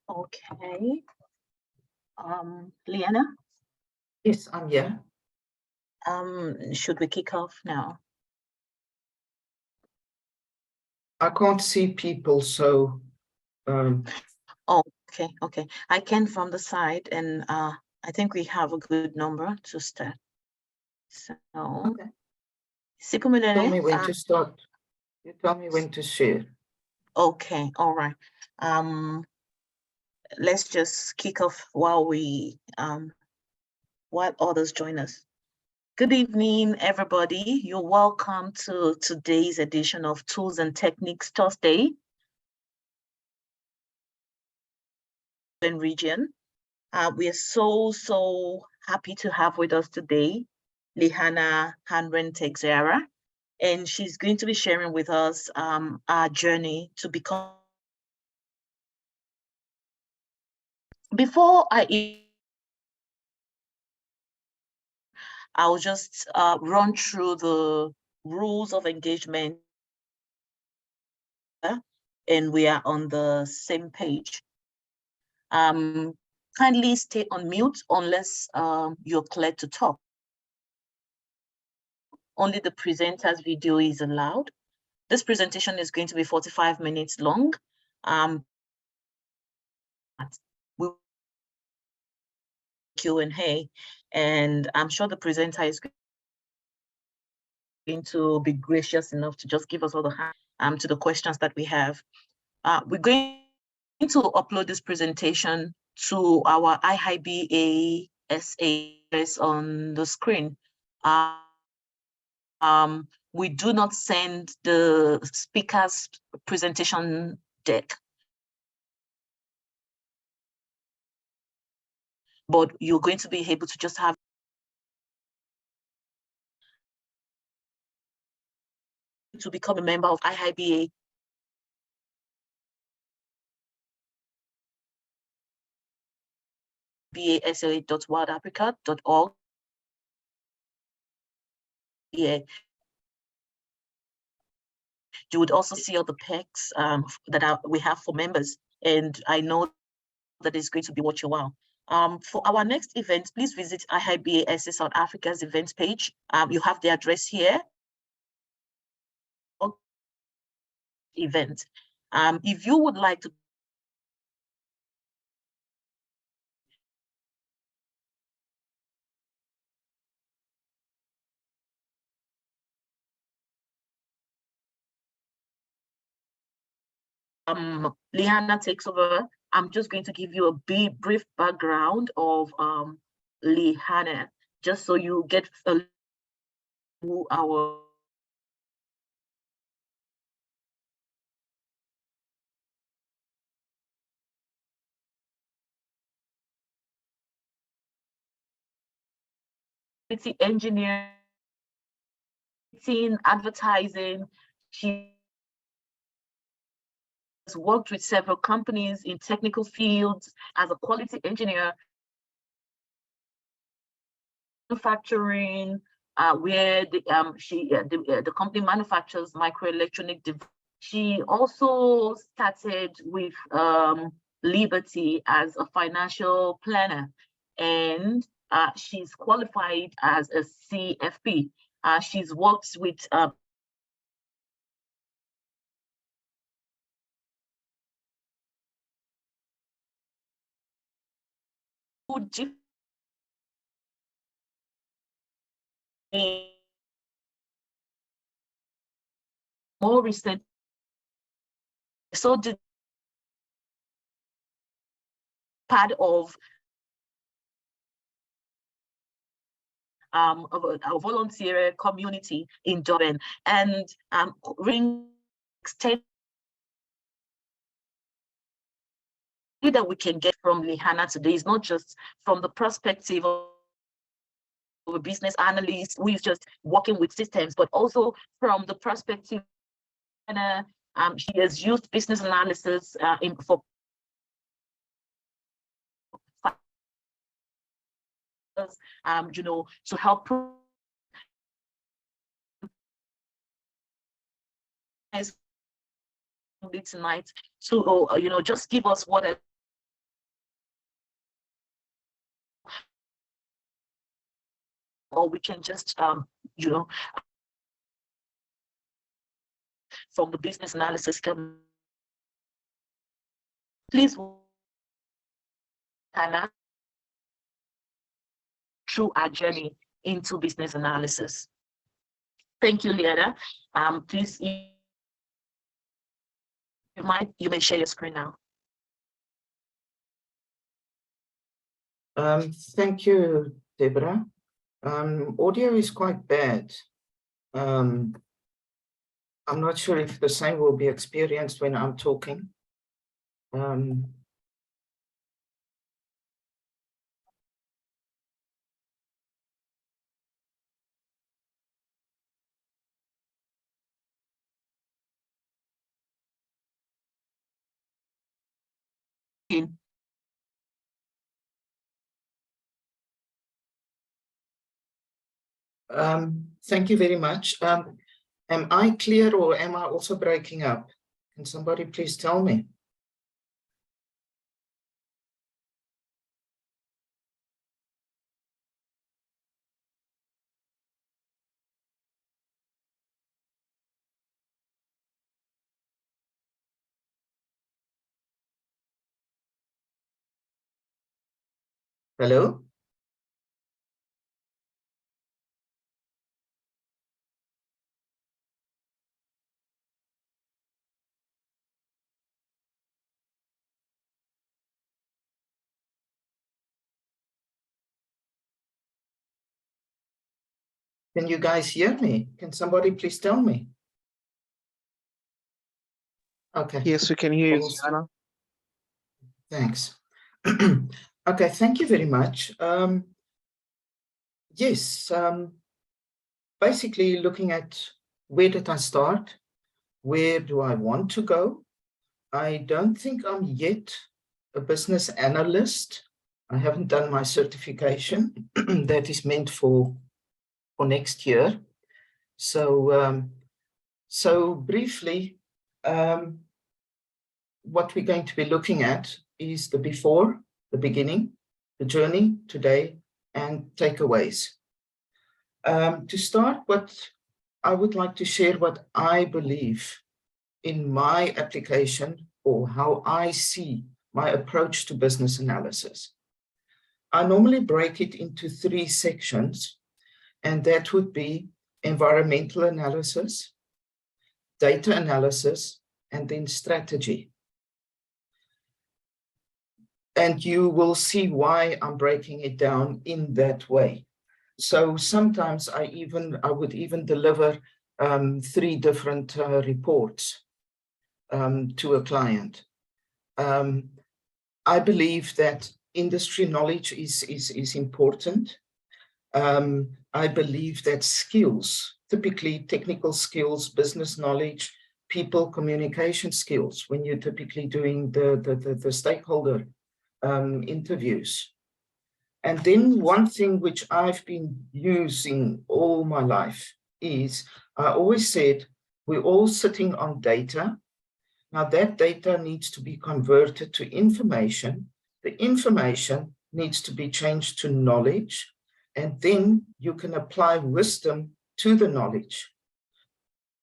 Okay. Liana? Yes, I'm here. Should we kick off now? I can't see people, so Oh, okay. I can from the side, and I think we have a good number to start. So, okay. Tell me when to start. You tell me when to share. Okay, all right. Let's just kick off while others join us. Good evening, everybody. You're welcome to today's edition of Tools and Techniques Thursday in region. We are so happy to have with us today Liana Teixeira, and she's going to be sharing with us our journey to become. Before I'll just run through the rules of engagement, and we are on the same page. Kindly stay on mute unless you're cleared to talk. Only the presenter's video is allowed. This presentation is going to be 45 minutes long. We'll Q&A, and I'm sure the presenter is going to be gracious enough to just give us all the to the questions that we have. We're going to upload this presentation to our IIBA SA on the screen. We do not send the speaker's presentation deck, but you're going to be able to just have to become a member of IIBA. BASA.wildafrica.org. Yeah. You would also see all the perks that we have for members, and I know that is going to be worth your while. For our next event, please visit IIBA South Africa's events page. You have the address here. Event. If you would like to Liana takes over I'm just going to give you a brief background of Liana, just so you get a who our engineer in advertising. She has worked with several companies in technical fields as a quality engineer, manufacturing, where the company manufactures microelectronic devices. She also started with Liberty as a financial planner, and she's qualified as a CFP. She's worked with more recent. So did part of a volunteer community in Durban, and ring extend that we can get from Liana today is not just from the perspective of a business analyst who is just working with systems, but also from the perspective she has used business analysis for to help tonight to just give us what or we can just from the business analysis please Hannah through our journey into business analysis. Thank you, Liana. Please you may share your screen now. Thank you, Deborah. Audio is quite bad. I'm not sure if the same will be experienced when I'm talking. Thank you very much. Am I clear or am I also breaking up? Can somebody please tell me? Hello? Can you guys hear me? Can somebody please tell me? Okay. Yes, we can hear you, Liana. Thanks. Okay, thank you very much. Yes, basically looking at where did I start? Where do I want to go? I don't think I'm yet a business analyst. I haven't done my certification. That is meant for next year. So, so briefly, what we're going to be looking at is the before, the beginning, the journey today, and takeaways. To start, what I would like to share what I believe in my application or how I see my approach to business analysis. I normally break it into 3 sections, and that would be environmental analysis, data analysis, and then strategy. And you will see why I'm breaking it down in that way. So sometimes I would even deliver 3 different reports to a client. I believe that industry knowledge is important. I believe that skills, typically technical skills, business knowledge, people communication skills, when you're typically doing the stakeholder interviews. And then one thing which I've been using all my life is, I always said, we're all sitting on data. Now that data needs to be converted to information. The information needs to be changed to knowledge, and then you can apply wisdom to the knowledge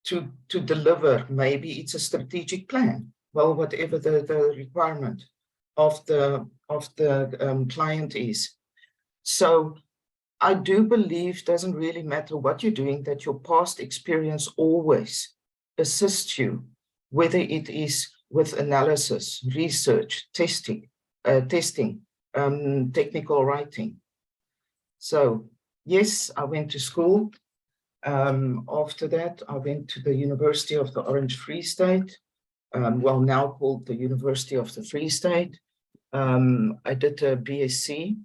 to deliver. Maybe it's a strategic plan, well, whatever the requirement of the client is. So I do believe, doesn't really matter what you're doing, that your past experience always assists you, whether it is with analysis, research, testing, technical writing. So yes, I went to school. After that, I went to the University of the Orange Free State, well, now called the University of the Free State. I did a BSc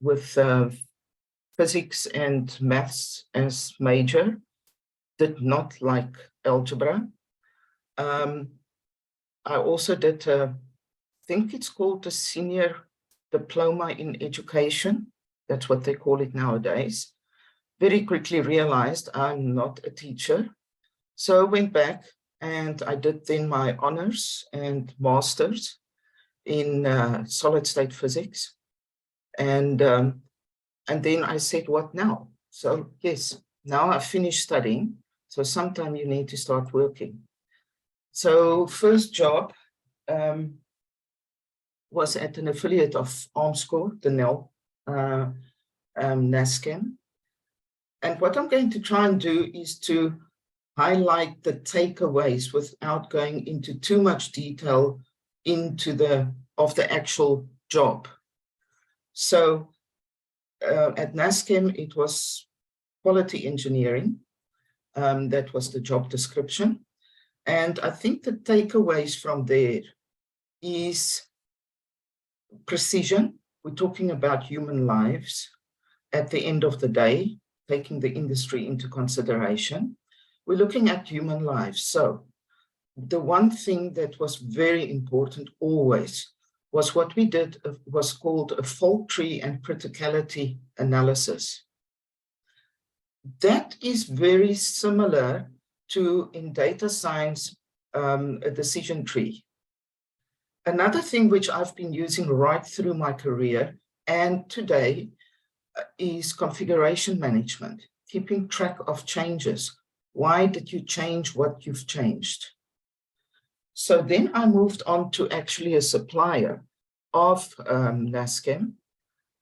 with physics and maths as major. Did not like algebra. I also did I think it's called a senior diploma in education. That's what they call it nowadays. Very quickly realized I'm not a teacher. So I went back and I did then my honors and masters in solid state physics. And then I said, what now? So yes, now I've finished studying. So sometime you need to start working. So first job was at an affiliate of Armscor, the NEL, NASCAM. And what I'm going to try and do is to highlight the takeaways without going into too much detail into the actual job. So at NASCAM, it was quality engineering. That was the job description. And I think the takeaways from there is precision. We're talking about human lives at the end of the day, taking the industry into consideration. We're looking at human lives. So the one thing that was very important always was what we did was called a fault tree and criticality analysis. That is very similar to, in data science, a decision tree. Another thing which I've been using right through my career and today is configuration management, keeping track of changes. Why did you change what you've changed? So then I moved on to actually a supplier of NASCAM.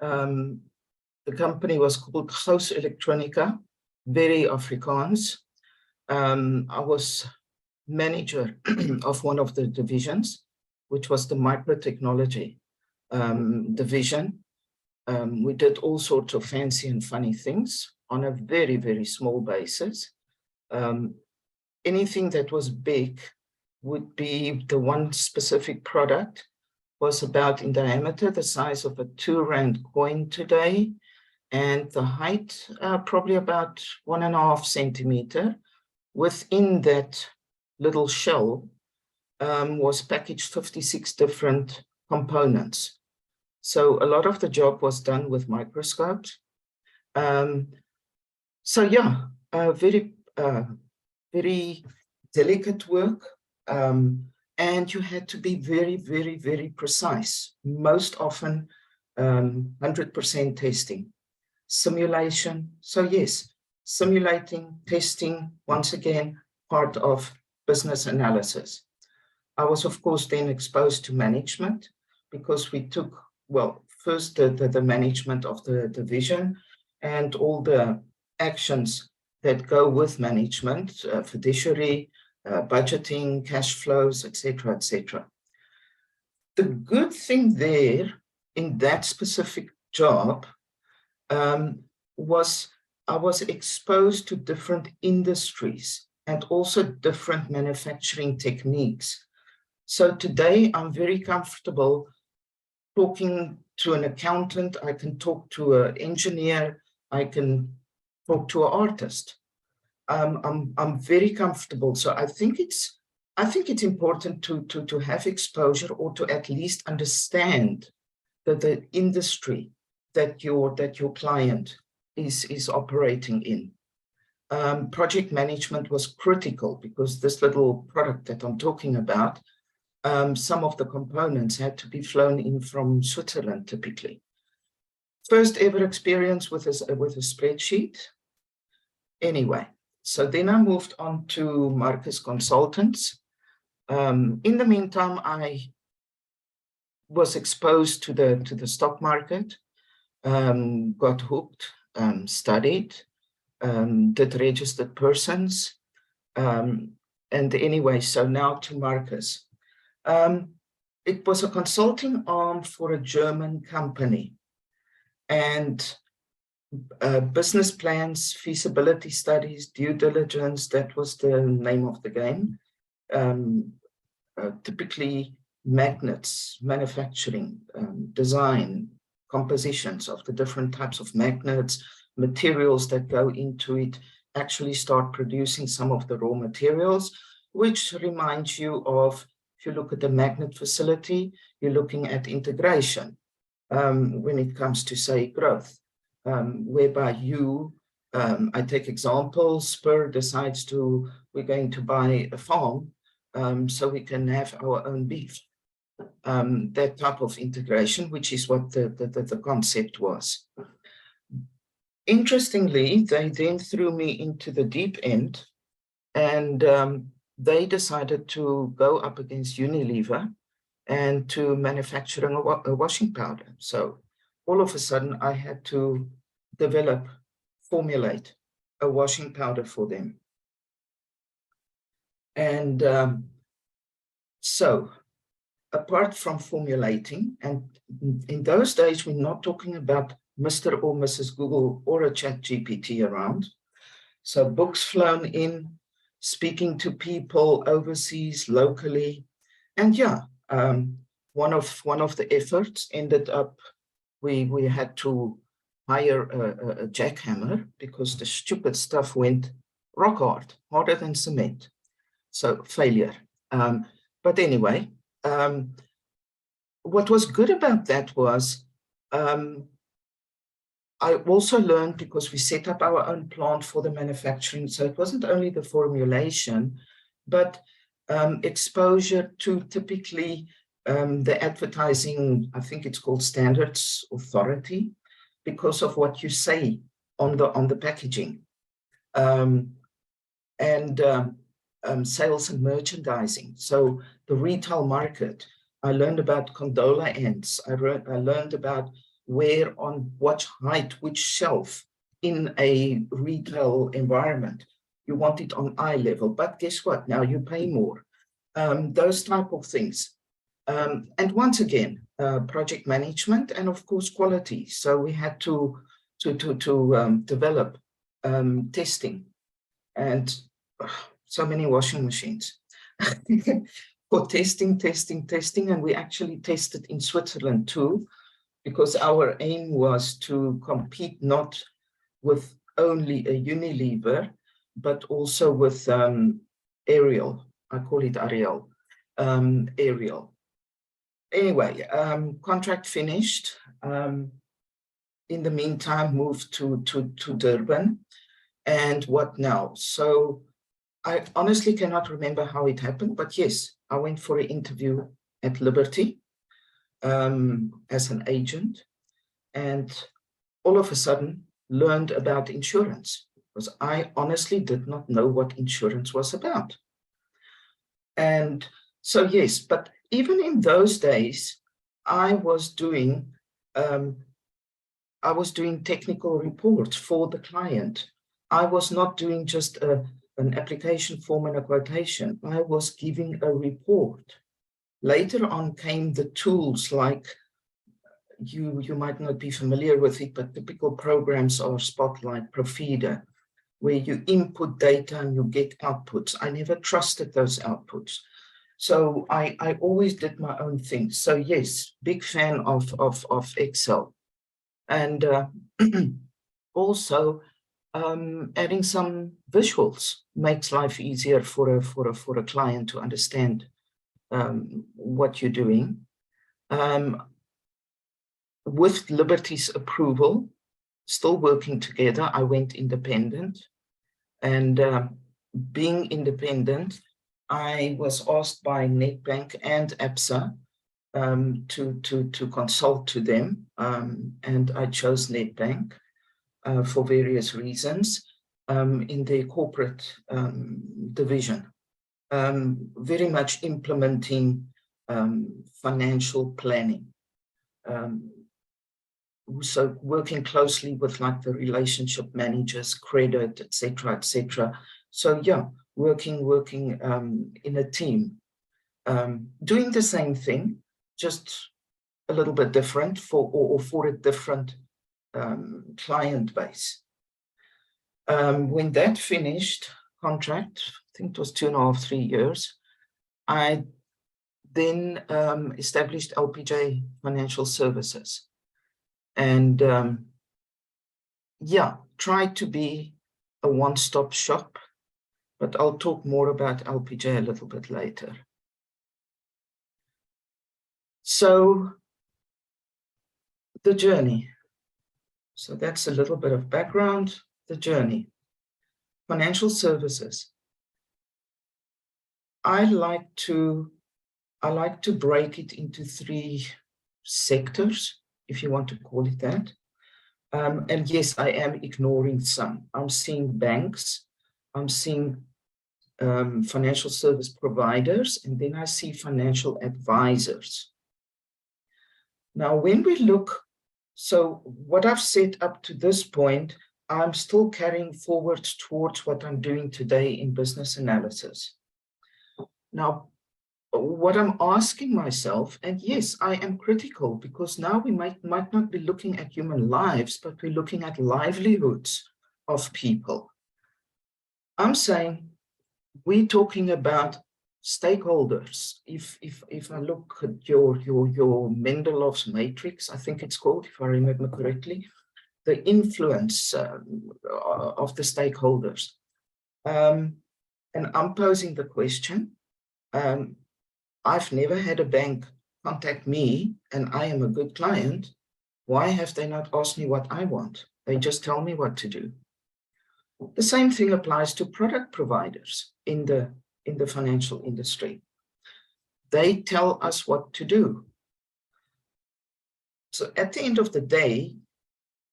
The company was called Gous Elektronika, very Afrikaans. I was manager of one of the divisions, which was the microtechnology division. We did all sorts of fancy and funny things on a very, very small basis. Anything that was big would be the one specific product was about in diameter, the size of a 2 Rand coin today, and the height probably about 1.5 centimeter. Within that little shell was packaged 56 different components. So a lot of the job was done with microscopes. So yeah, very delicate work. And you had to be very, very, very precise. Most often 100% testing. Simulation. So yes, simulating, testing, once again, part of business analysis. I was, of course, then exposed to management because we took, well, first the management of the division and all the actions that go with management, fiduciary, budgeting, cash flows, etc., etc. The good thing there in that specific job was I was exposed to different industries and also different manufacturing techniques. So today I'm very comfortable talking to an accountant, I can talk to an engineer, I can talk to an artist. I'm very comfortable. So I think it's important to have exposure, or to at least understand the industry that your client is operating in. Project management was critical, because this little product that I'm talking about, some of the components had to be flown in from Switzerland typically. First ever experience with a spreadsheet. Anyway, so then I moved on to Marcus Consultants. In the meantime, I was exposed to the stock market, got hooked, studied, did registered persons, and anyway, so now to Marcus. It was a consulting arm for a German company, and business plans, feasibility studies, due diligence, that was the name of the game. Typically magnets, manufacturing, design, compositions of the different types of magnets, materials that go into it, actually start producing some of the raw materials, which reminds you of, if you look at the magnet facility, you're looking at integration when it comes to, say, growth, whereby I take examples, Spur decides we're going to buy a farm so we can have our own beef. That type of integration, which is what the concept was. Interestingly, they then threw me into the deep end, and they decided to go up against Unilever and to manufacturing a washing powder. So all of a sudden I had to formulate a washing powder for them. And so apart from formulating, and in those days, we're not talking about Mr. or Mrs. Google or a chat GPT around. So books flown in, speaking to people overseas, locally. And yeah, one of the efforts ended up, we had to hire a jackhammer, because the stupid stuff went rock hard, harder than cement. So failure. But anyway, what was good about that was I also learned, because we set up our own plant for the manufacturing. So it wasn't only the formulation, but exposure to typically the advertising, I think it's called Standards Authority, because of what you say on the packaging, and sales and merchandising. So the retail market, I learned about gondola ends. I learned about where, on what height, which shelf in a retail environment. You want it on eye level, but guess what? Now you pay more. Those type of things. And once again, project management and of course quality. So we had to develop testing, and so many washing machines for testing, and we actually tested in Switzerland too, because our aim was to compete not with only a Unilever, but also with Ariel. I call it Ariel. Ariel. Anyway, contract finished. In the meantime, moved to Durban. And what now? So I honestly cannot remember how it happened, but yes, I went for an interview at Liberty as an agent, and all of a sudden learned about insurance, because I honestly did not know what insurance was about. And so yes, but even in those days, I was doing technical reports for the client. I was not doing just an application form and a quotation. I was giving a report. Later on came the tools like you might not be familiar with it, but typical programs are Spotlight, Profida, where you input data and you get outputs. I never trusted those outputs. So I always did my own thing. So yes, big fan of Excel. And also adding some visuals makes life easier for a client to understand what you're doing. With Liberty's approval, still working together, I went independent. And being independent, I was asked by Nedbank and ABSA to consult to them, and I chose Nedbank for various reasons in their corporate division, very much implementing financial planning. So working closely with like the relationship managers, credit, etc., etc. So yeah, working in a team, doing the same thing, just a little bit different for a different client base. When that finished contract, I think it was 2.5, 3 years, I then established LPJ Financial Services. And yeah, try to be a one-stop shop, but I'll talk more about LPJ a little bit later. So the journey. So that's a little bit of background, the journey. Financial services. I like to break it into 3 sectors, if you want to call it that. And yes, I am ignoring some. I'm seeing banks, I'm seeing financial service providers, and then I see financial advisors. Now, when we look, so what I've set up to this point, I'm still carrying forward towards what I'm doing today in business analysis. Now, what I'm asking myself, and yes, I am critical, because now we might not be looking at human lives, but we're looking at livelihoods of people. I'm saying we're talking about stakeholders. If I look at your Mendelow's matrix, I think it's called, if I remember correctly, the influence of the stakeholders. And I'm posing the question, I've never had a bank contact me and I am a good client. Why have they not asked me what I want? They just tell me what to do. The same thing applies to product providers in the financial industry. They tell us what to do. So at the end of the day,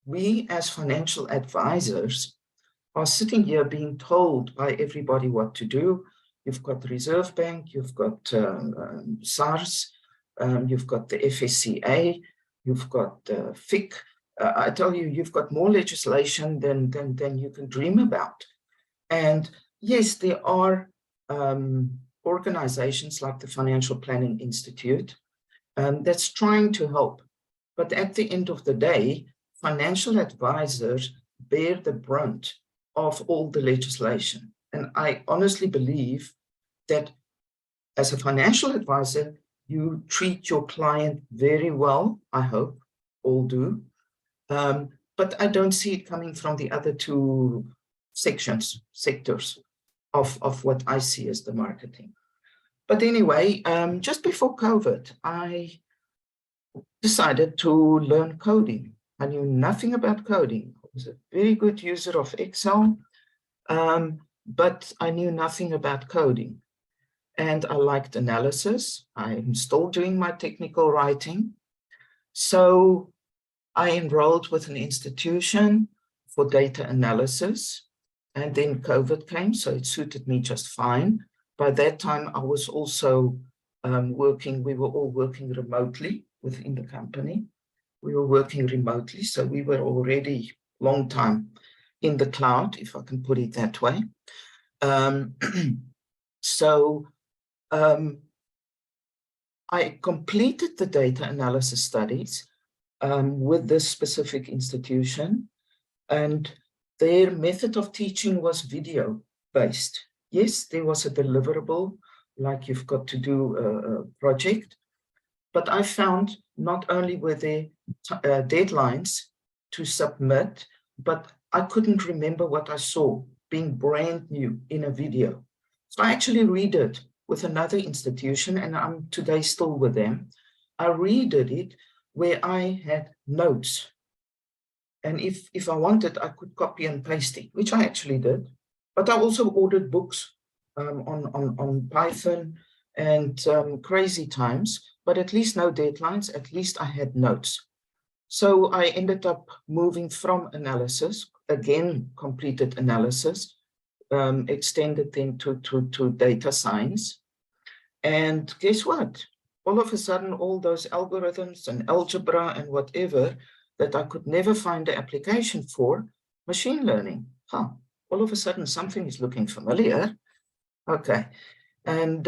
we as financial advisors are sitting here being told by everybody what to do. You've got the Reserve Bank, you've got SARS, you've got the FSCA, you've got FIC. I tell you, you've got more legislation than you can dream about. And yes, there are organizations like the Financial Planning Institute that's trying to help. But at the end of the day, financial advisors bear the brunt of all the legislation. And I honestly believe that as a financial advisor, you treat your client very well. I hope all do. But I don't see it coming from the other 2 sectors of what I see as the marketing. But anyway, just before COVID, I decided to learn coding. I knew nothing about coding. I was a very good user of Excel, but I knew nothing about coding. And I liked analysis. I'm still doing my technical writing. So I enrolled with an institution for data analysis, and then COVID came, so it suited me just fine. By that time, I was also we were all working remotely within the company. We were working remotely, so we were already long time in the cloud, if I can put it that way. I completed the data analysis studies, with this specific institution, and their method of teaching was video based. Yes, there was a deliverable, like you've got to do a project, but I found not only were there deadlines to submit, but I couldn't remember what I saw being brand new in a video. So I actually redid with another institution, and I'm today still with them. I redid it where I had notes. And if I wanted, I could copy and paste it, which I actually did. But I also ordered books on Python and crazy times, but at least no deadlines, at least I had notes. So I ended up moving from analysis, again, completed analysis, extended then to data science. And guess what? All of a sudden, all those algorithms and algebra and whatever that I could never find the application for, machine learning. Huh, all of a sudden, something is looking familiar. Okay. And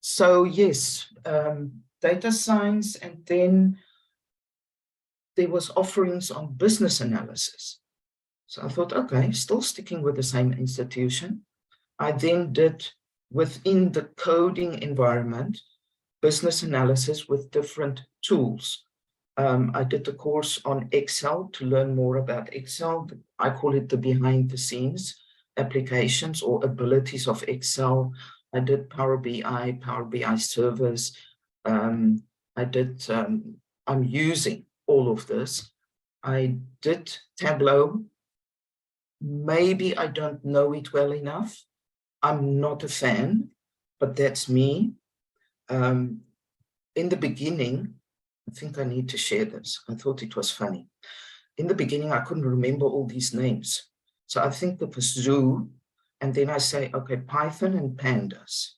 so, yes, data science, and then there was offerings on business analysis. So I thought, okay, still sticking with the same institution. I then did, within the coding environment, business analysis with different tools. I did a course on Excel to learn more about Excel. I call it the behind the scenes applications or abilities of Excel. I did Power BI servers. I'm using all of this. I did Tableau. Maybe I don't know it well enough. I'm not a fan, but that's me. In the beginning, I think I need to share this. I thought it was funny. In the beginning, I couldn't remember all these names. So I think it was zoo. And then I say, okay, Python and pandas.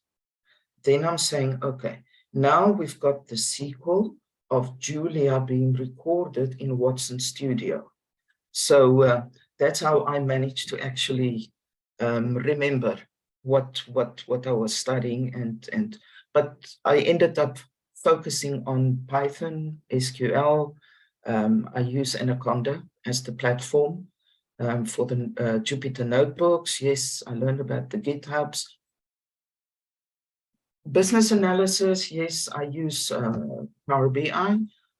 Then I'm saying, okay, now we've got the sequel of Julia being recorded in Watson Studio. So that's how I managed to actually remember what I was studying, but I ended up focusing on Python, SQL. I use Anaconda as the platform for the Jupyter notebooks. Yes, I learned about the GitHubs. Business analysis, yes, I use Power BI.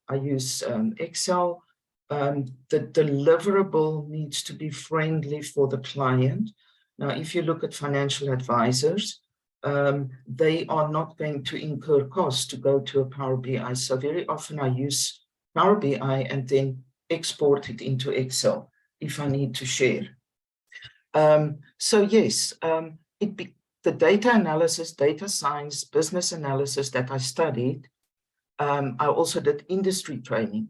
I use Excel. The deliverable needs to be friendly for the client. Now, if you look at financial advisors, they are not going to incur costs to go to a Power BI. So very often I use Power BI and then export it into Excel if I need to share. So yes, the data analysis, data science, business analysis that I studied, I also did industry training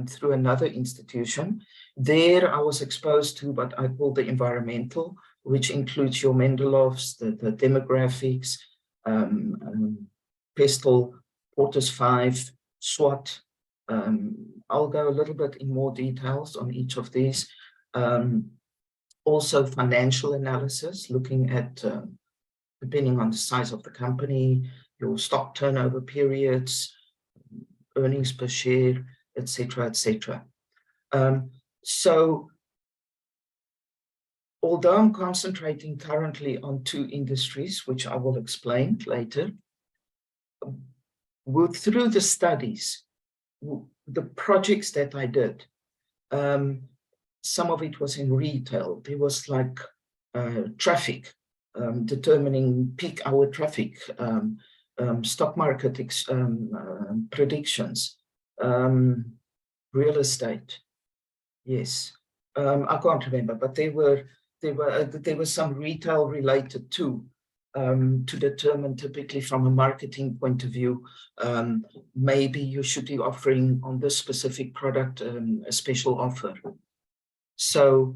through another institution. There I was exposed to what I call the environmental, which includes your Mendelovs, the demographics, PESTEL, Porter's 5, SWOT. I'll go a little bit in more details on each of these. Also financial analysis, looking at, depending on the size of the company, your stock turnover periods, earnings per share, etc., etc. So, although I'm concentrating currently on 2 industries, which I will explain later, through the studies, the projects that I did, some of it was in retail. There was like traffic, determining peak hour traffic, stock market predictions, real estate. Yes, I can't remember, but there was some retail related too, to determine typically from a marketing point of view, maybe you should be offering on this specific product a special offer. So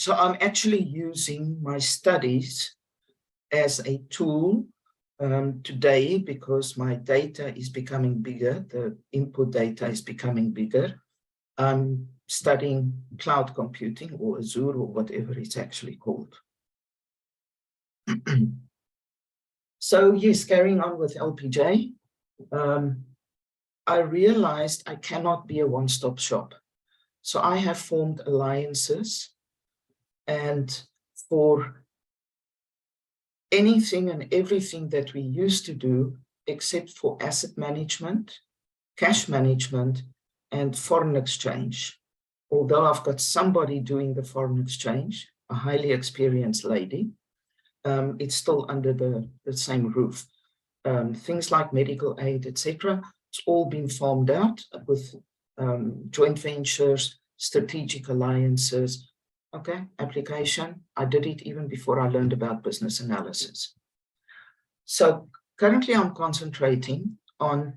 I'm actually using my studies as a tool today, because my data is becoming bigger, the input data is becoming bigger. I'm studying cloud computing or Azure or whatever it's actually called. So yes, carrying on with LPJ. I realized I cannot be a one-stop shop. So I have formed alliances, and for anything and everything that we used to do, except for asset management, cash management, and foreign exchange. Although I've got somebody doing the foreign exchange, a highly experienced lady, it's still under the same roof. Things like medical aid, etc., it's all been farmed out with joint ventures, strategic alliances. Okay, application. I did it even before I learned about business analysis. So currently I'm concentrating on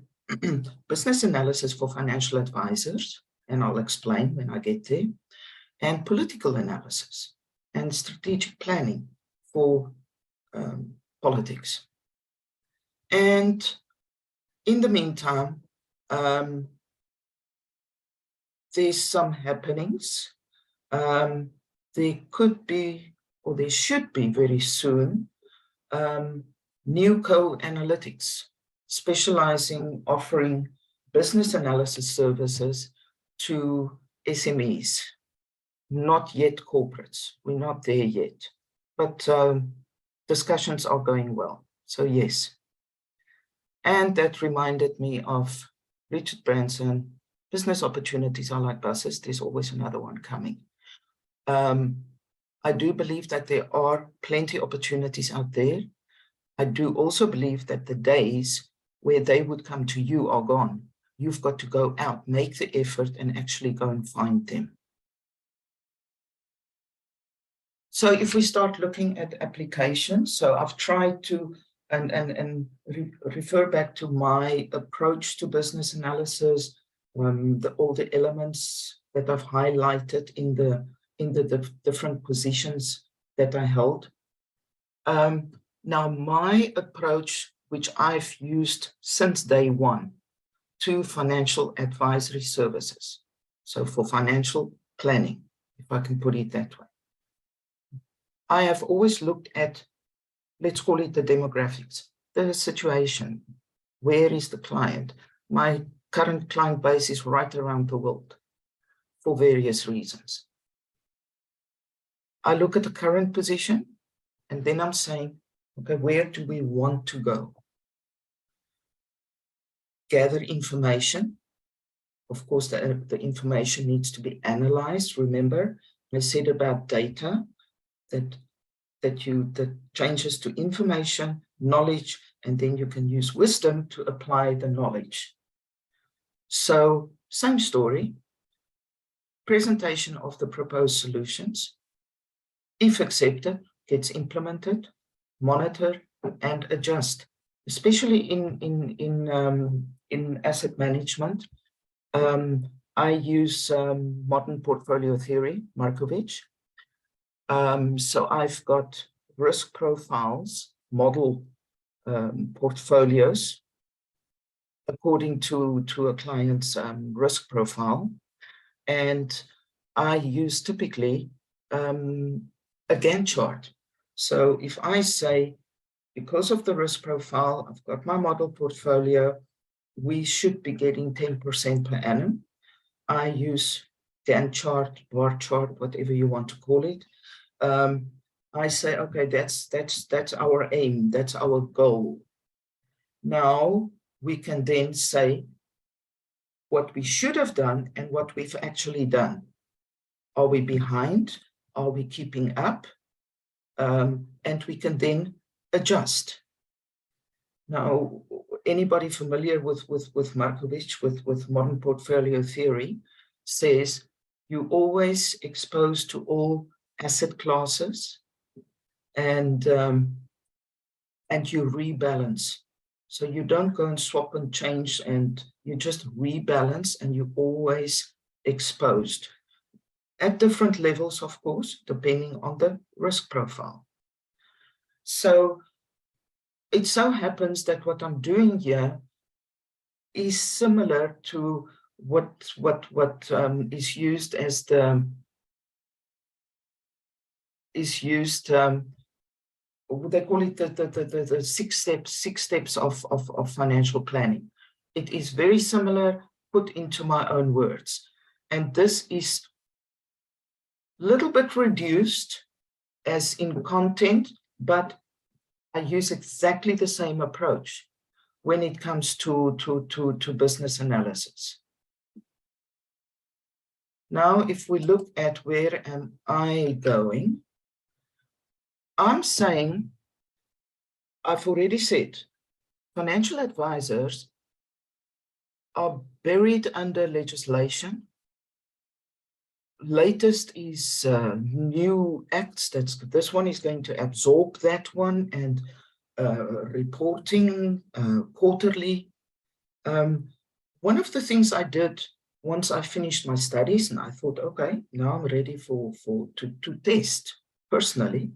business analysis for financial advisors, and I'll explain when I get there, and political analysis and strategic planning for politics. And in the meantime, there's some happenings. There could be, or there should be very soon, new co-analytics, specializing, offering business analysis services to SMEs, not yet corporates. We're not there yet, but discussions are going well. So yes. And that reminded me of Richard Branson, business opportunities are like buses. There's always another one coming. I do believe that there are plenty of opportunities out there. I do also believe that the days where they would come to you are gone. You've got to go out, make the effort, and actually go and find them. So if we start looking at applications, so I've tried to refer back to my approach to business analysis, all the elements that I've highlighted in the different positions that I held. Now, my approach, which I've used since day one, to financial advisory services. So for financial planning, if I can put it that way. I have always looked at, let's call it the demographics, the situation. Where is the client? My current client base is right around the world for various reasons. I look at the current position, and then I'm saying, okay, where do we want to go? Gather information. Of course, the information needs to be analyzed. Remember, I said about data, that changes to information, knowledge, and then you can use wisdom to apply the knowledge. So, same story, presentation of the proposed solutions. If accepted, gets implemented, monitor, and adjust, especially in asset management. I use modern portfolio theory, Markovich. So I've got risk profiles, model portfolios according to a client's risk profile. And I use typically a Gantt chart. So if I say, because of the risk profile, I've got my model portfolio, we should be getting 10% per annum. I use Gantt chart, bar chart, whatever you want to call it. I say, okay, that's our aim, that's our goal. Now we can then say what we should have done and what we've actually done. Are we behind? Are we keeping up? And we can then adjust. Now, anybody familiar with Markovich, with modern portfolio theory, says you always exposed to all asset classes, and you rebalance. So you don't go and swap and change, and you just rebalance, and you're always exposed at different levels, of course, depending on the risk profile. So it so happens that what I'm doing here is similar to what is used as the they call it the six steps of financial planning. It is very similar, put into my own words. And this is a little bit reduced as in content, but I use exactly the same approach when it comes to business analysis. Now, if we look at where am I going, I'm saying, I've already said, financial advisors are buried under legislation. Latest is new acts. This one is going to absorb that one, and reporting quarterly. One of the things I did once I finished my studies, and I thought, okay, now I'm ready to test personally.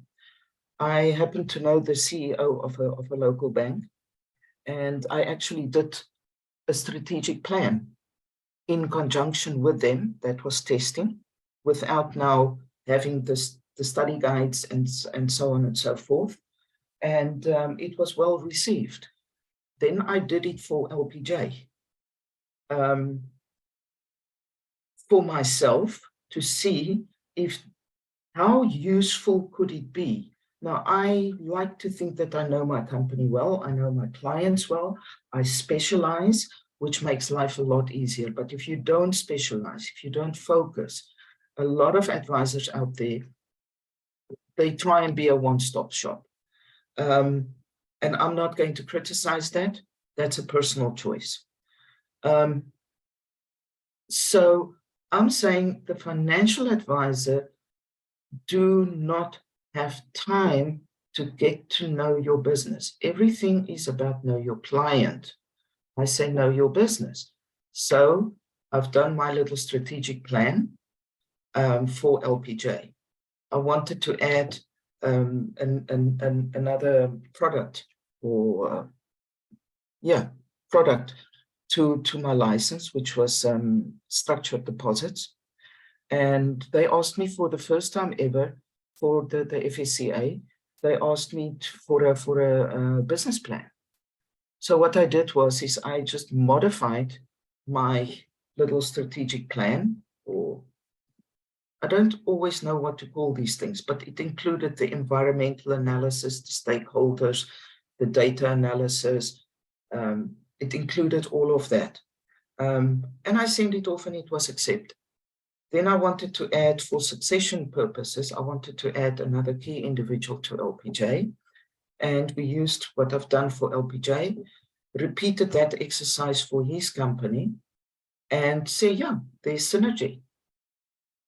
I happened to know the CEO of a local bank, and I actually did a strategic plan in conjunction with them that was testing, without now having the study guides and so on and so forth. And it was well received. Then I did it for LPJ, for myself, to see how useful could it be. Now, I like to think that I know my company well, I know my clients well, I specialize, which makes life a lot easier. But if you don't specialize, if you don't focus, a lot of advisors out there, they try and be a one-stop shop. And I'm not going to criticize that. That's a personal choice. So I'm saying the financial advisor do not have time to get to know your business. Everything is about know your client. I say know your business. So I've done my little strategic plan for LPJ. I wanted to add another product, or product to my license, which was structured deposits. And they asked me for the first time ever, for the FSCA, they asked me for a business plan. So what I did is I just modified my little strategic plan, or I don't always know what to call these things, but it included the environmental analysis, the stakeholders, the data analysis. It included all of that. And I sent it off and it was accepted. Then I wanted to add, for succession purposes, I wanted to add another key individual to LPJ. And we used what I've done for LPJ, repeated that exercise for his company, and say, yeah, there's synergy.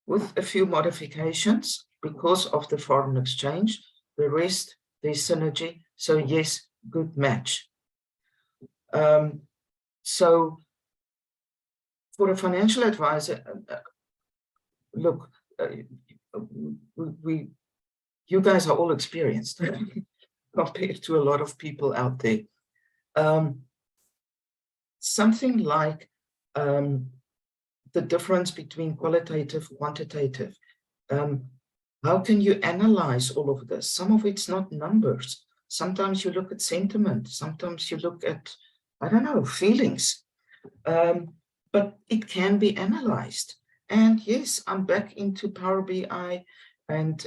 With a few modifications because of the foreign exchange, the rest, there's synergy. So yes, good match. So for a financial advisor, look, you guys are all experienced compared to a lot of people out there. Something like the difference between qualitative, quantitative. How can you analyze all of this? Some of it's not numbers. Sometimes you look at sentiment. Sometimes you look at, I don't know, feelings. But it can be analyzed. And yes, I'm back into Power BI and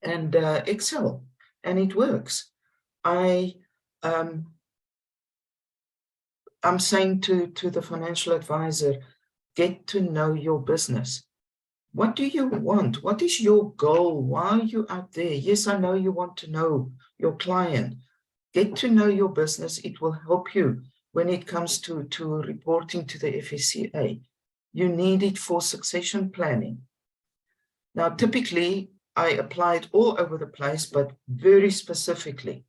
Excel, and it works. I'm saying to the financial advisor, get to know your business. What do you want? What is your goal? Why are you out there? Yes, I know you want to know your client. Get to know your business. It will help you when it comes to reporting to the FSCA. You need it for succession planning. Now, typically, I applied all over the place, but very specifically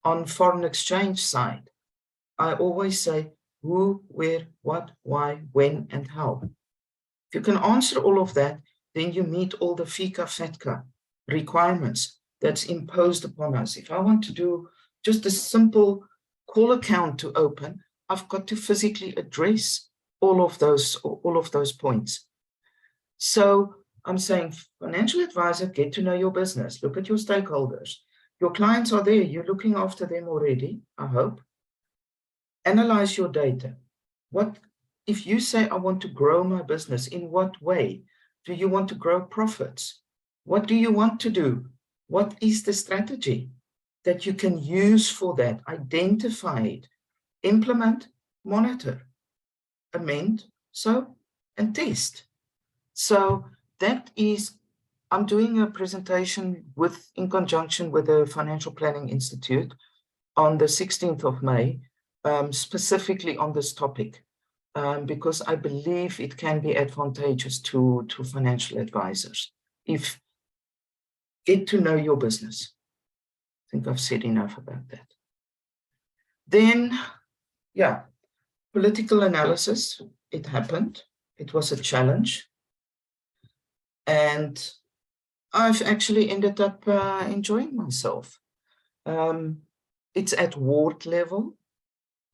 on foreign exchange side, I always say who, where, what, why, when, and how. If you can answer all of that, then you meet all the FICA, FATCA requirements that's imposed upon us. If I want to do just a simple call account to open, I've got to physically address all of those points. So I'm saying, financial advisor, get to know your business. Look at your stakeholders. Your clients are there. You're looking after them already, I hope. Analyze your data. If you say, I want to grow my business, in what way? Do you want to grow profits? What do you want to do? What is the strategy that you can use for that? Identify it, implement, monitor, amend, and test. So that is, I'm doing a presentation in conjunction with the Financial Planning Institute on the 16th of May, specifically on this topic, because I believe it can be advantageous to financial advisors. Get to know your business. I think I've said enough about that. Then, yeah, political analysis, it happened. It was a challenge. And I've actually ended up enjoying myself. It's at ward level.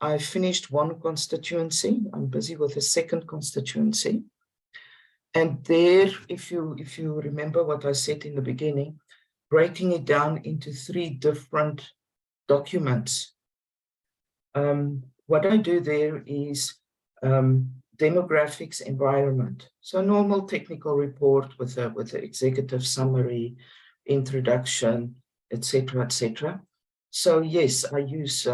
I finished one constituency. I'm busy with a second constituency. And there, if you remember what I said in the beginning, breaking it down into 3 different documents. What I do there is demographics, environment. So normal technical report with the executive summary, introduction, etc., etc. So yes, I use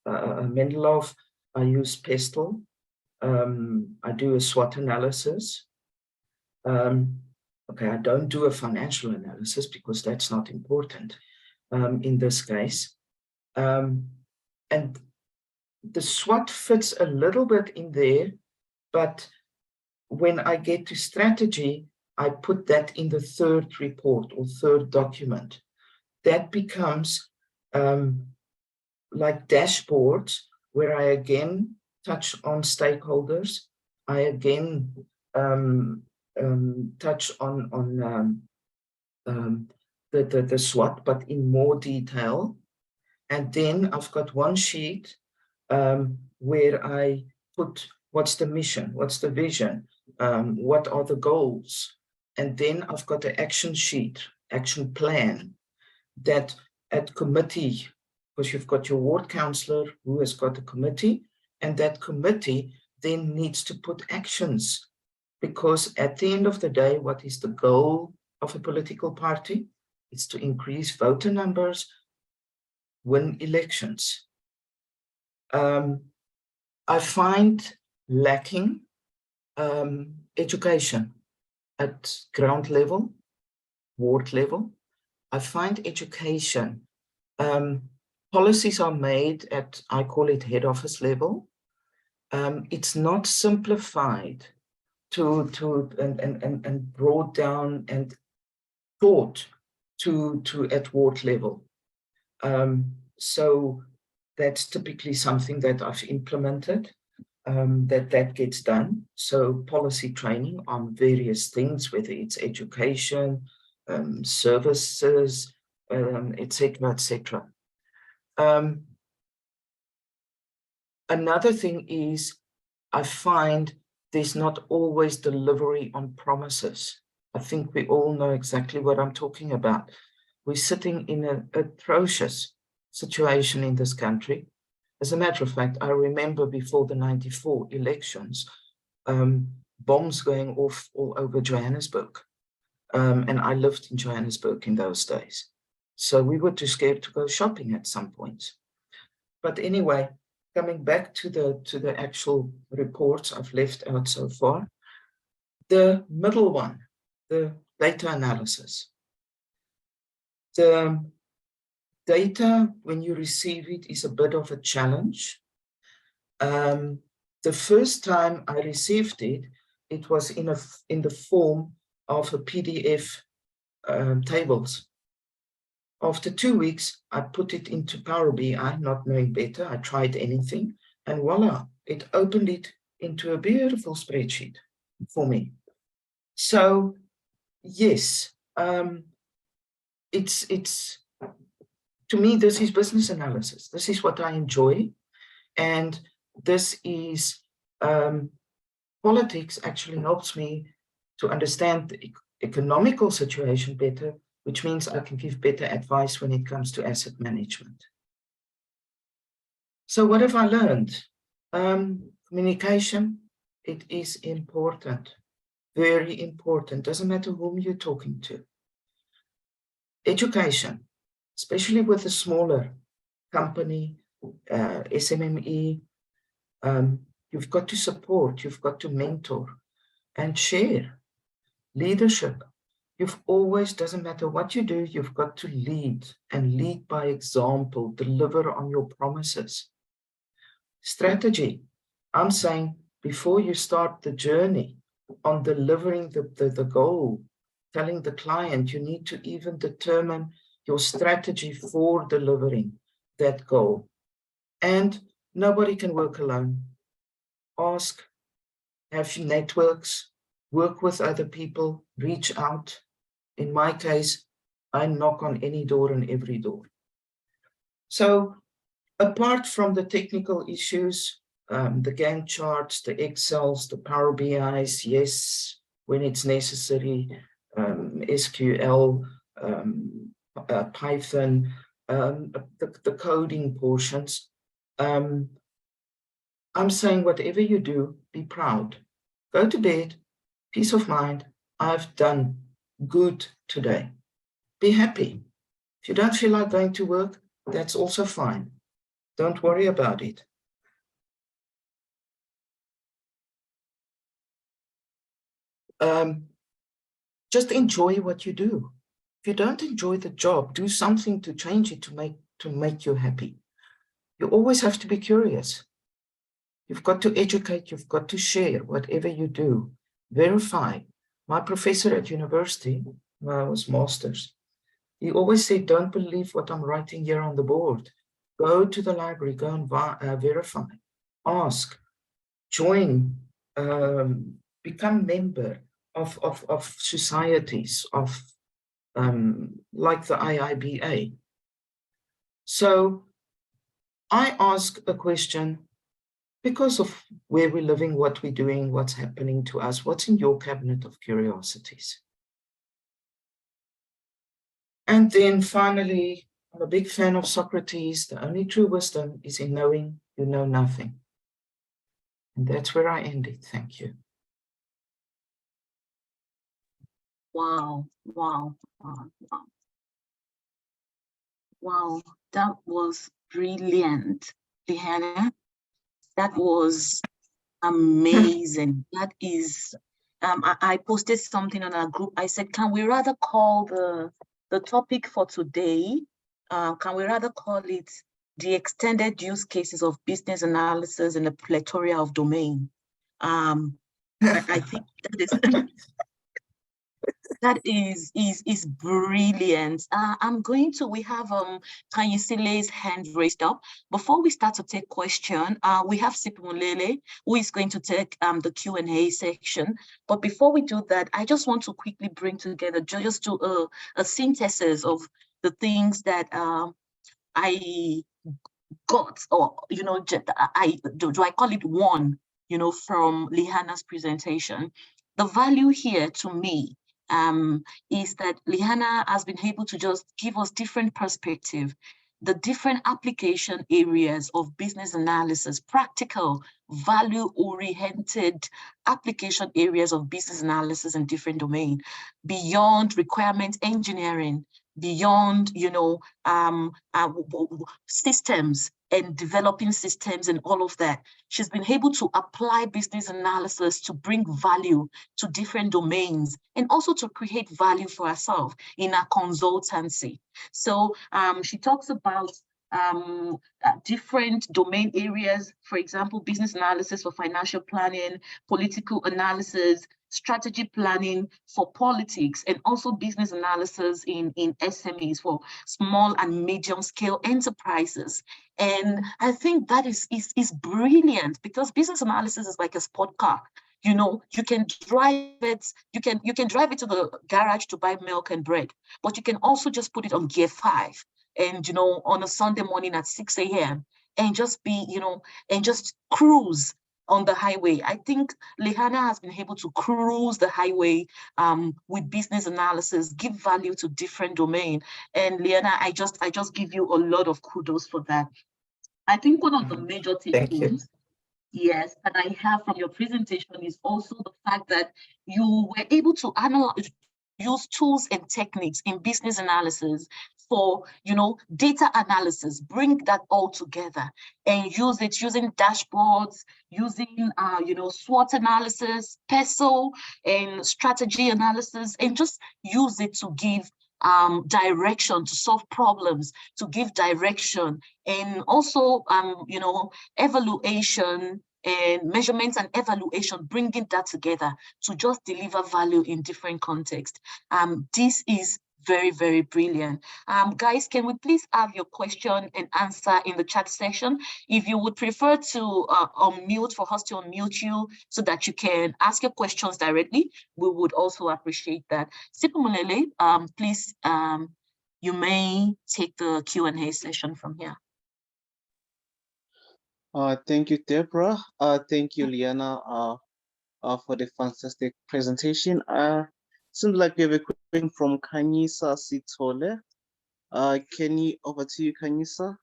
Mendelov, I use Pestle, I do a SWOT analysis. Okay, I don't do a financial analysis because that's not important in this case. And the SWOT fits a little bit in there, but when I get to strategy, I put that in the 3rd report or 3rd document. That becomes like dashboards where I again touch on stakeholders. I again touch on the SWOT, but in more detail. And then I've got one sheet where I put what's the mission, what's the vision, what are the goals. And then I've got the action sheet, action plan that at committee, because you've got your ward councillor who has got a committee, and that committee then needs to put actions, because at the end of the day, what is the goal of a political party? It's to increase voter numbers, win elections. I find lacking education at ground level, ward level. I find education. Policies are made at, I call it head office level. It's not simplified and brought down and taught to at ward level. So that's typically something that I've implemented, that gets done. So policy training on various things, whether it's education, services, etc., etc. Another thing is I find there's not always delivery on promises. I think we all know exactly what I'm talking about. We're sitting in an atrocious situation in this country. As a matter of fact, I remember before the 94 elections, bombs going off all over Johannesburg. And I lived in Johannesburg in those days. So we were too scared to go shopping at some point. But anyway, coming back to the actual reports I've left out so far, the middle one, the data analysis. The data, when you receive it, is a bit of a challenge. The first time I received it, it was in the form of a PDF tables. After 2 weeks, I put it into Power BI, not knowing better. I tried anything, and voila, it opened it into a beautiful spreadsheet for me. So yes, it's to me, this is business analysis. This is what I enjoy, and this is politics actually helps me to understand the economical situation better, which means I can give better advice when it comes to asset management. So what have I learned? Communication, it is important, very important. Doesn't matter whom you're talking to. Education, especially with a smaller company, SMME, you've got to support, you've got to mentor and share. Leadership, you've always, doesn't matter what you do, you've got to lead and lead by example, deliver on your promises. Strategy, I'm saying before you start the journey on delivering the goal, telling the client, you need to even determine your strategy for delivering that goal. And nobody can work alone. Ask, have networks, work with other people, reach out. In my case, I knock on any door and every door. So apart from the technical issues, the Gantt charts, the Excels, the Power BIs, yes, when it's necessary, SQL, Python, the coding portions. I'm saying whatever you do, be proud. Go to bed, peace of mind, I've done good today. Be happy. If you don't feel like going to work, that's also fine. Don't worry about it. Just enjoy what you do. If you don't enjoy the job, do something to change it to make you happy. You always have to be curious. You've got to educate, you've got to share whatever you do. Verify. My professor at university, when I was master's, he always said, don't believe what I'm writing here on the board. Go to the library, go and verify, ask, join, become member of societies, like the IIBA. So I ask a question because of where we're living, what we're doing, what's happening to us, what's in your cabinet of curiosities. And then finally, I'm a big fan of Socrates. The only true wisdom is in knowing you know nothing. And that's where I end it. Thank you. Wow, wow, wow, wow. Wow, that was brilliant, Liana. That was amazing. That is, I posted something on our group. I said, can we rather call the topic for today, can we rather call it the extended use cases of business analysis in a plethora of domain? I think that is that is brilliant. We have Kanyisile's hand raised up. Before we start to take question, we have Sipumulele who is going to take the Q&A section. But before we do that, I just want to quickly bring together just to a synthesis of the things that I got, or do I call it one, from Liana's presentation. The value here to me is that Liana has been able to just give us different perspective, the different application areas of business analysis, practical, value-oriented application areas of business analysis in different domains, beyond requirement engineering, beyond, systems and developing systems and all of that. She's been able to apply business analysis to bring value to different domains and also to create value for herself in her consultancy. So she talks about different domain areas, for example, business analysis for financial planning, political analysis, strategy planning for politics, and also business analysis in SMEs for small and medium scale enterprises. And I think that is brilliant, because business analysis is like a sport car. You can drive it, you can drive it to the garage to buy milk and bread, but you can also just put it on gear 5 and, on a Sunday morning at 6 a.m. and just be, and just cruise on the highway. I think Liana has been able to cruise the highway with business analysis, give value to different domains. And Liana, I just give you a lot of kudos for that. I think one of the major Thank you. takeaways, yes, that I have from your presentation is also the fact that you were able to use tools and techniques in business analysis for, data analysis, bring that all together and use it using dashboards, using, SWOT analysis, PESO, and strategy analysis, and just use it to give direction, to solve problems, to give direction, and also, evaluation and measurements and evaluation, bringing that together to just deliver value in different contexts. This is very, very brilliant. Guys, can we please have your question and answer in the chat section? If you would prefer to unmute, for us to unmute you so that you can ask your questions directly, we would also appreciate that. Sipumulele, please, you may take the Q&A session from here. Thank you, Deborah. Thank you, Liana, for the fantastic presentation. Seems like we have a question from Kanyisa Sitole. Over to you, Kanyisa.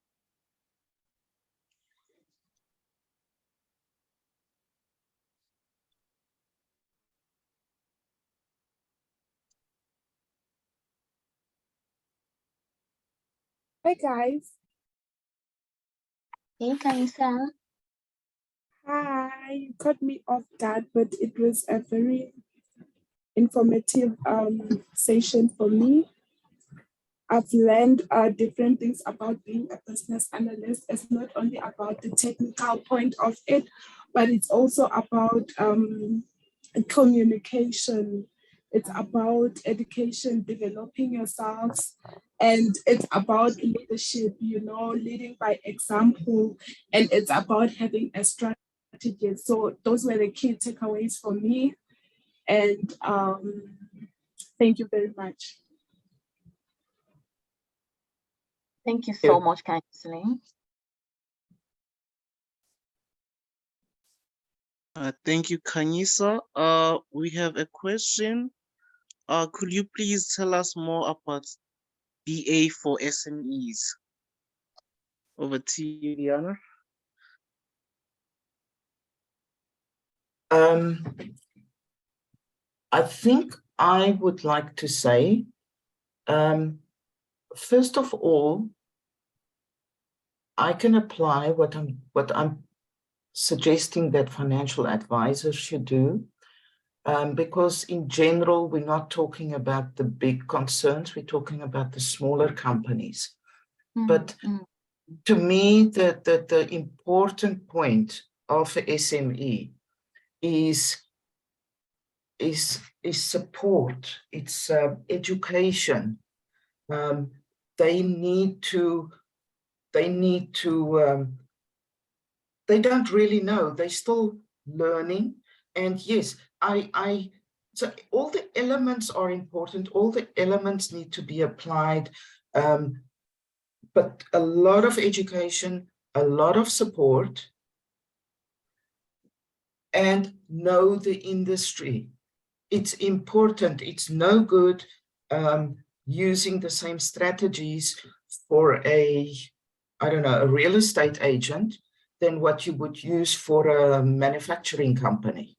Hi guys. Hey, Kanyisa. Hi. You caught me off guard, but it was a very informative session for me. I've learned different things about being a business analyst. It's not only about the technical point of it, but it's also about communication. It's about education, developing yourselves, and it's about leadership, leading by example, and it's about having a strategy. So those were the key takeaways for me. And thank you very much. Thank you so much, Kanyisa. Thank you, Kanyisa. We have a question. Could you please tell us more about BA for SMEs? Over to you, Liana. I think I would like to say, first of all, I can apply what I'm suggesting that financial advisors should do, because in general, we're not talking about the big concerns, we're talking about the smaller companies. But to me, the important point of a SME is support, it's education. They don't really know, they're still learning. And yes, so all the elements are important, all the elements need to be applied, but a lot of education, a lot of support, and know the industry. It's important. It's no good using the same strategies for a real estate agent than what you would use for a manufacturing company.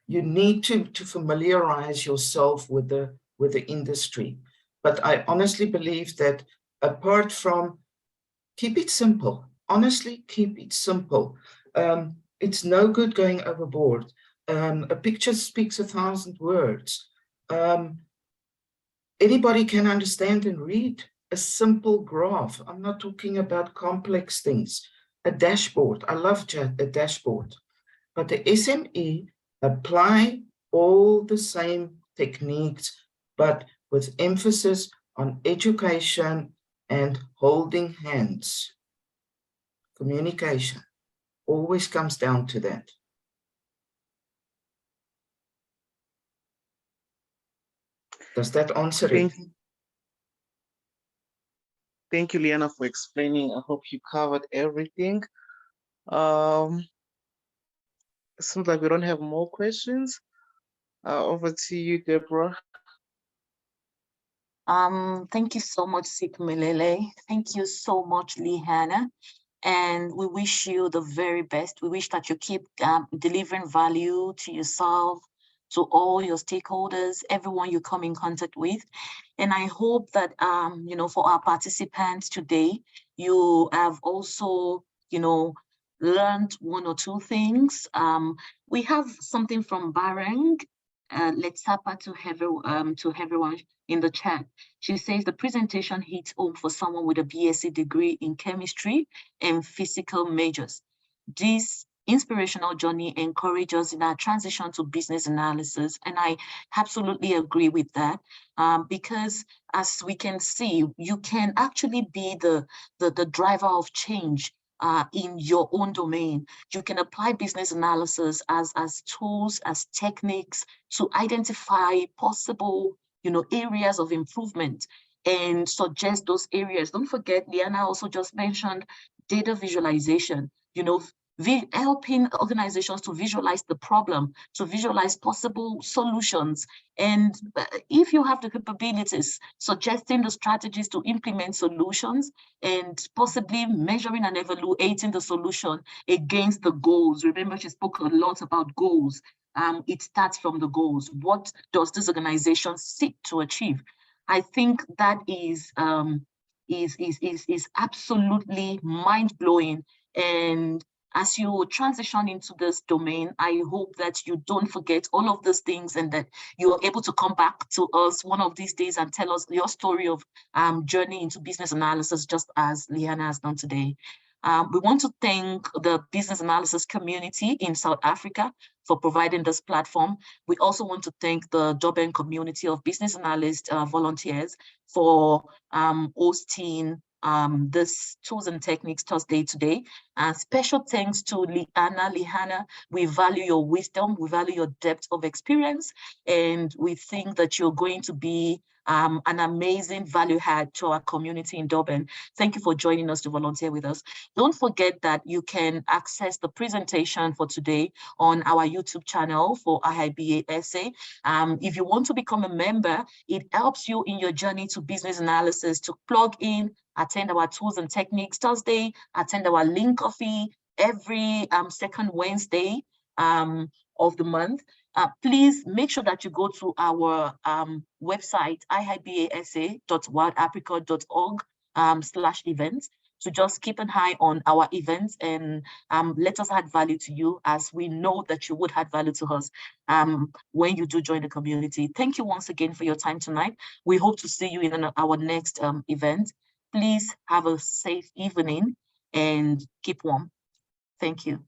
You need to familiarize yourself with the industry. But I honestly believe that apart from, keep it simple. Honestly, keep it simple. It's no good going overboard. A picture speaks 1,000 words. Anybody can understand and read a simple graph. I'm not talking about complex things. A dashboard. I love a dashboard. But the SME apply all the same techniques, but with emphasis on education and holding hands. Communication always comes down to that. Does that answer it? Thank you, Liana, for explaining. I hope you covered everything. It seems like we don't have more questions. Over to you, Deborah. Thank you so much, Sipumulele. Thank you so much, Liana. And we wish you the very best. We wish that you keep delivering value to yourself, to all your stakeholders, everyone you come in contact with. And I hope that, you know, for our participants today, you have also, you know, learned one or two things. We have something from Bareng. Let's tap to everyone in the chat. She says the presentation hits home for someone with a BSc degree in chemistry and physical majors. This inspirational journey encourages us in our transition to business analysis. And I absolutely agree with that, because as we can see, you can actually be the driver of change in your own domain. You can apply business analysis as tools, as techniques to identify possible, you know, areas of improvement and suggest those areas. Don't forget, Liana also just mentioned data visualization, you know, helping organizations to visualize the problem, to visualize possible solutions. And if you have the capabilities, suggesting the strategies to implement solutions and possibly measuring and evaluating the solution against the goals. Remember, she spoke a lot about goals. It starts from the goals. What does this organization seek to achieve? I think that is absolutely mind-blowing. And as you transition into this domain, I hope that you don't forget all of these things and that you are able to come back to us one of these days and tell us your story of journey into business analysis, just as Liana has done today. We want to thank the business analysis community in South Africa for providing this platform. We also want to thank the Durban community of business analyst volunteers for hosting this Tools and Techniques Thursday today. Special thanks to Liana. We value your wisdom, we value your depth of experience, and we think that you're going to be an amazing value add to our community in Durban. Thank you for joining us to volunteer with us. Don't forget that you can access the presentation for today on our YouTube channel for IIBA SA. If you want to become a member, it helps you in your journey to business analysis to plug in, attend our Tools and Techniques Thursday, attend our Link Coffee every second Wednesday of the month. Please make sure that you go to our website, iibasa.wildafrica.org/events, to just keep an eye on our events and let us add value to you, as we know that you would add value to us when you do join the community. Thank you once again for your time tonight. We hope to see you in our next event. Please have a safe evening and keep warm. Thank you.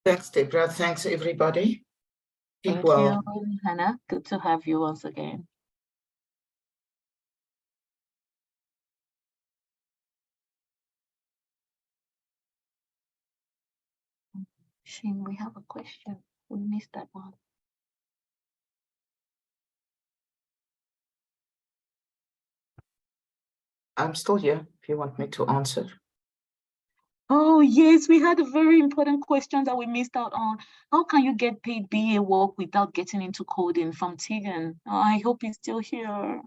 Thanks, Deborah. Thanks, everybody. Keep Thank well. you, Hannah. Good to have you once again. Shane, we have a question. We missed that one. I'm still here if you want me to answer. Oh, yes, we had a very important question that we missed out on. How can you get paid BA work without getting into coding, from Tegan? Oh, I hope he's still here.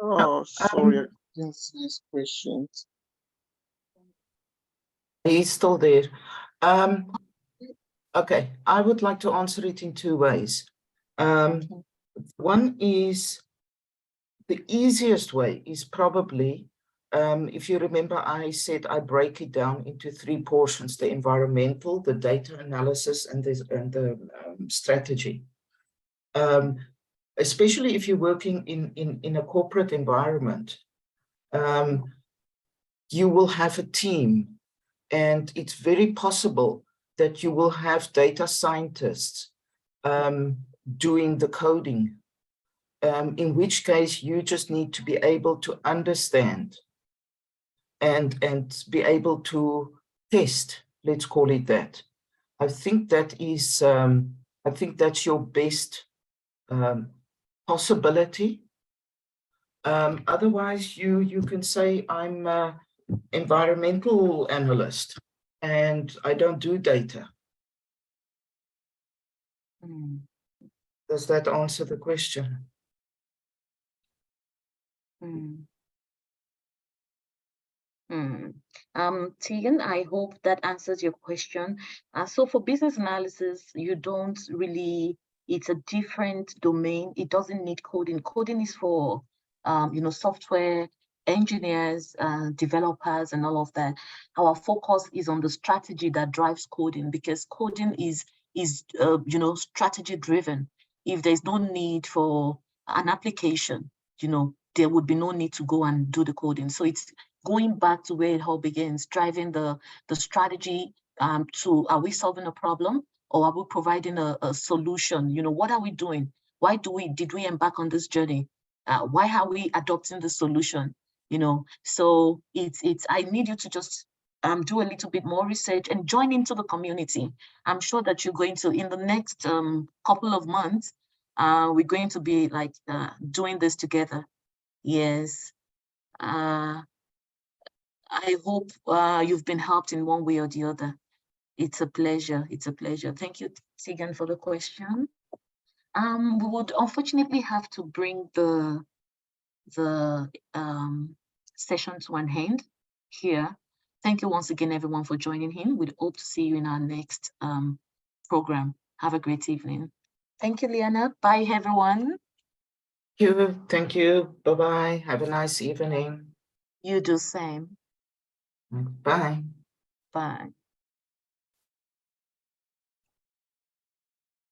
Oh, sorry, I didn't see his questions. He's still there. Okay, I would like to answer it in two ways. One is, the easiest way is probably, if you remember, I said I break it down into three portions: the environmental, the data analysis, and the strategy. Especially if you're working in a corporate environment, you will have a team, and it's very possible that you will have data scientists doing the coding, in which case you just need to be able to understand and be able to test, let's call it that. I think that is, I think that's your best possibility. Otherwise, you can say, I'm an environmental analyst and I don't do data. Does that answer the question? Tegan, I hope that answers your question. So for business analysis, you don't really, it's a different domain. It doesn't need coding. Coding is for, software engineers, developers, and all of that. Our focus is on the strategy that drives coding, because coding is strategy driven. If there's no need for an application, there would be no need to go and do the coding. So it's going back to where it all begins, driving the strategy to, are we solving a problem, or are we providing a solution? What are we doing? Why did we embark on this journey? Why are we adopting the solution? So I need you to just do a little bit more research and join into the community. I'm sure that you're going to, in the next couple of months, we're going to be like doing this together. Yes. I hope you've been helped in one way or the other. It's a pleasure. It's a pleasure. Thank you, Tegan, for the question. We would unfortunately have to bring the session to an end here. Thank you once again, everyone, for joining in. We hope to see you in our next program. Have a great evening. Thank you, Liana. Bye, everyone. Thank you. Bye-bye. Have a nice evening. You do same. Bye. Bye.